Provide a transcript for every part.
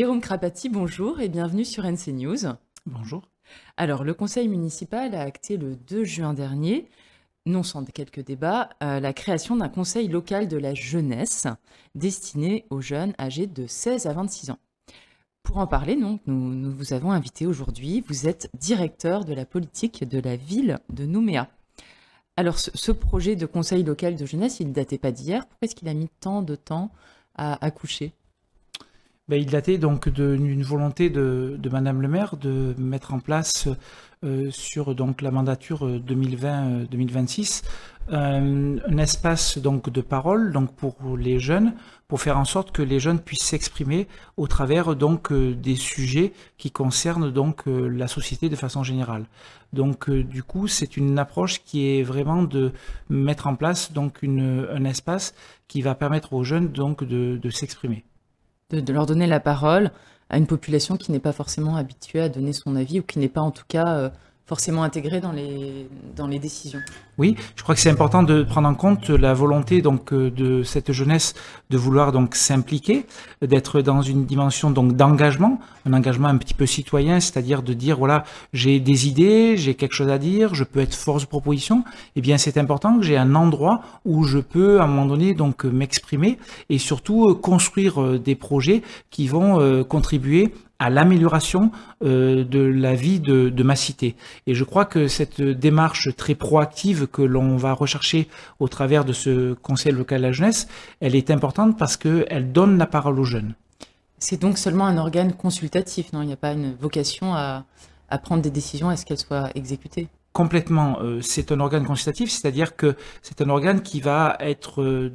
Jérôme Crapati, bonjour et bienvenue sur NC News. Bonjour. Alors, le conseil municipal a acté le 2 juin dernier, non sans quelques débats, la création d'un conseil local de la jeunesse destiné aux jeunes âgés de 16 à 26 ans. Pour en parler, donc, nous vous avons invité aujourd'hui. Vous êtes directeur de la politique de la ville de Nouméa. Alors, ce projet de conseil local de jeunesse, il ne datait pas d'hier. Pourquoi est-ce qu'il a mis tant de temps à accoucher ? Il datait donc d'une volonté de Madame le maire de mettre en place sur donc la mandature 2020-2026 un espace donc de parole donc pour les jeunes, pour faire en sorte que les jeunes puissent s'exprimer au travers donc des sujets qui concernent donc la société de façon générale. Donc du coup, c'est une approche qui est vraiment de mettre en place donc un espace qui va permettre aux jeunes donc de s'exprimer. De leur donner la parole à une population qui n'est pas forcément habituée à donner son avis ou qui n'est pas en tout cas forcément intégrée dans les décisions. Oui, je crois que c'est important de prendre en compte la volonté donc de cette jeunesse de vouloir donc s'impliquer, d'être dans une dimension donc d'engagement, un engagement un petit peu citoyen, c'est-à-dire de dire voilà, j'ai des idées, j'ai quelque chose à dire, je peux être force de proposition. Eh bien, c'est important que j'ai un endroit où je peux à un moment donné donc m'exprimer et surtout construire des projets qui vont contribuer à l'amélioration de la vie de ma cité. Et je crois que cette démarche très proactive que l'on va rechercher au travers de ce conseil local de la jeunesse, elle est importante parce qu'elle donne la parole aux jeunes. C'est donc seulement un organe consultatif, non ? Il n'y a pas une vocation à prendre des décisions à ce qu'elles soient exécutées. Complètement, c'est un organe consultatif, c'est-à-dire que c'est un organe qui va être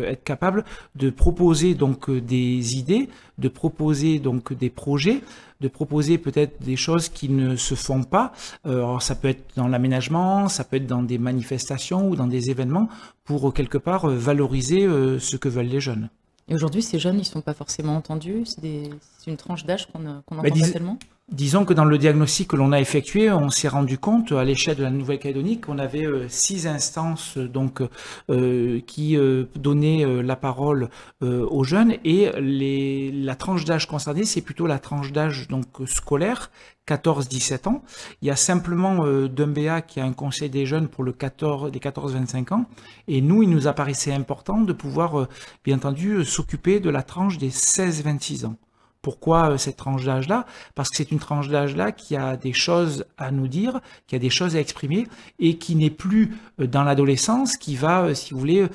être capable de proposer donc des idées, de proposer donc des projets, de proposer peut-être des choses qui ne se font pas. Alors ça peut être dans l'aménagement, ça peut être dans des manifestations ou dans des événements pour quelque part valoriser ce que veulent les jeunes. Et aujourd'hui, ces jeunes, ils ne sont pas forcément entendus. C'est une tranche d'âge qu'on n'entend pas tellement. Disons que dans le diagnostic que l'on a effectué, on s'est rendu compte à l'échelle de la Nouvelle-Calédonie qu'on avait 6 instances donc qui donnaient la parole aux jeunes et la tranche d'âge concernée, c'est plutôt la tranche d'âge donc scolaire, 14-17 ans. Il y a simplement Dumbéa qui a un conseil des jeunes pour les 14-25 ans et nous, il nous apparaissait important de pouvoir bien entendu s'occuper de la tranche des 16-26 ans. Pourquoi cette tranche d'âge-là? Parce que c'est une tranche d'âge-là qui a des choses à nous dire, qui a des choses à exprimer et qui n'est plus dans l'adolescence, qui va, si vous voulez,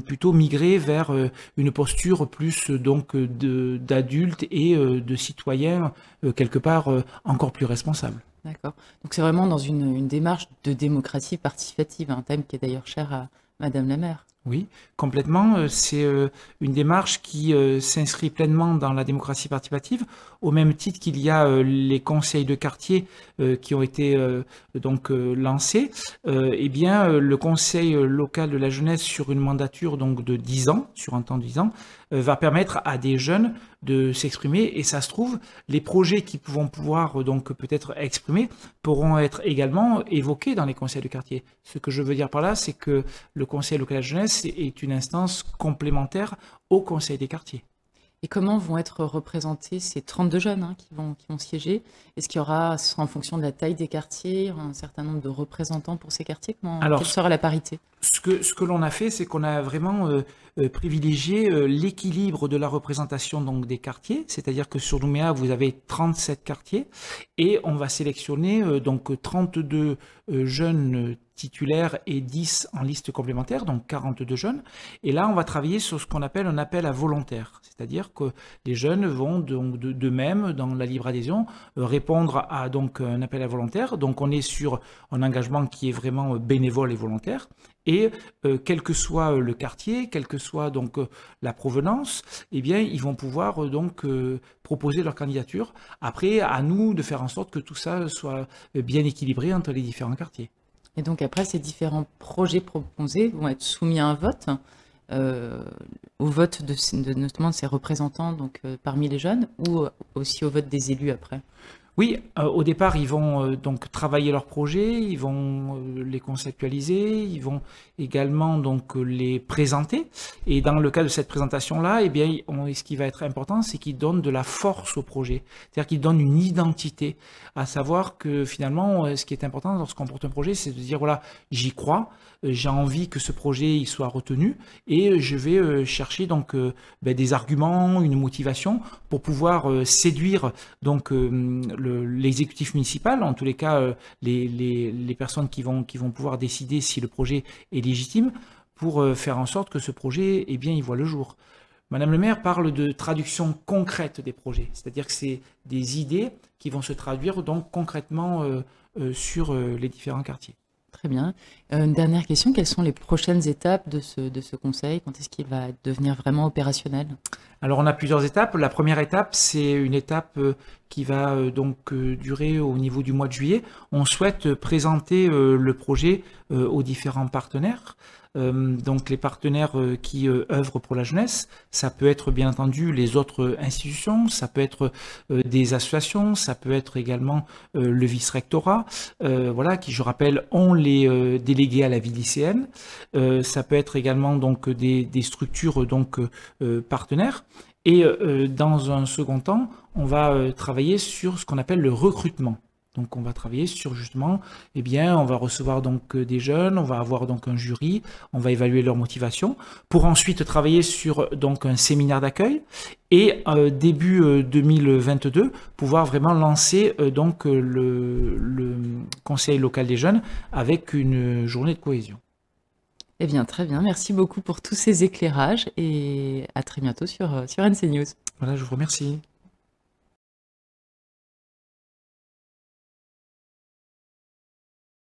plutôt migrer vers une posture plus donc d'adulte et de citoyen quelque part encore plus responsable. D'accord. Donc c'est vraiment dans une démarche de démocratie participative, un thème qui est d'ailleurs cher à Madame la maire. Oui, complètement. C'est une démarche qui s'inscrit pleinement dans la démocratie participative, au même titre qu'il y a les conseils de quartier qui ont été lancés. Eh bien, le conseil local de la jeunesse sur une mandature donc de 10 ans, sur un temps de 10 ans, va permettre à des jeunes de s'exprimer et ça se trouve, les projets qui vont pouvoir donc peut-être exprimer pourront être également évoqués dans les conseils de quartier. Ce que je veux dire par là, c'est que le conseil local de la jeunesse est une instance complémentaire au conseil des quartiers. Et comment vont être représentés ces 32 jeunes qui vont siéger? Est-ce qu'il y aura, ce sera en fonction de la taille des quartiers, il y aura un certain nombre de représentants pour ces quartiers? Quelle sera la parité? Ce que l'on a fait, c'est qu'on a vraiment privilégié l'équilibre de la représentation donc, des quartiers, c'est-à-dire que sur Nouméa, vous avez 37 quartiers et on va sélectionner donc 32 jeunes titulaires et 10 en liste complémentaire, donc 42 jeunes. Et là, on va travailler sur ce qu'on appelle un appel à volontaires, c'est-à-dire que les jeunes vont donc d'eux-mêmes, dans la libre adhésion, répondre à donc un appel à volontaires. Donc on est sur un engagement qui est vraiment bénévole et volontaire. Et quel que soit le quartier, quelle que soit donc la provenance, eh bien ils vont pouvoir proposer leur candidature. Après, à nous de faire en sorte que tout ça soit bien équilibré entre les différents quartiers. Et donc après, ces différents projets proposés vont être soumis à un vote, au vote notamment de ces représentants donc, parmi les jeunes, ou aussi au vote des élus après? Oui, au départ, ils vont donc travailler leurs projets, ils vont les conceptualiser, ils vont également donc les présenter. Et dans le cas de cette présentation-là, eh bien, ce qui va être important, c'est qu'ils donnent de la force au projet. C'est-à-dire qu'ils donnent une identité. À savoir que finalement, ce qui est important lorsqu'on porte un projet, c'est de dire, voilà, j'y crois, j'ai envie que ce projet il soit retenu et je vais chercher donc des arguments, une motivation pour pouvoir séduire donc l'exécutif municipal, en tous les cas les personnes qui vont pouvoir décider si le projet est légitime, pour faire en sorte que ce projet, eh bien, il voit le jour. Madame le maire parle de traduction concrète des projets, c'est-à-dire que c'est des idées qui vont se traduire donc concrètement sur les différents quartiers. Très bien. Une dernière question, quelles sont les prochaines étapes de ce conseil? Quand est-ce qu'il va devenir vraiment opérationnel? Alors on a plusieurs étapes. La première étape, c'est une étape qui va donc durer au niveau du mois de juillet. On souhaite présenter le projet aux différents partenaires. Donc les partenaires qui œuvrent pour la jeunesse, ça peut être bien entendu les autres institutions, ça peut être des associations, ça peut être également le vice-rectorat, voilà, qui je rappelle ont les délégués à la vie lycéenne. Ça peut être également donc des structures donc partenaires. Et dans un second temps, on va travailler sur ce qu'on appelle le recrutement. Donc on va travailler sur justement, eh bien, on va recevoir donc des jeunes, on va avoir donc un jury, on va évaluer leur motivation, pour ensuite travailler sur donc un séminaire d'accueil et début 2022 pouvoir vraiment lancer donc le conseil local des jeunes avec une journée de cohésion. Eh bien, très bien. Merci beaucoup pour tous ces éclairages et à très bientôt sur NC News. Voilà, je vous remercie.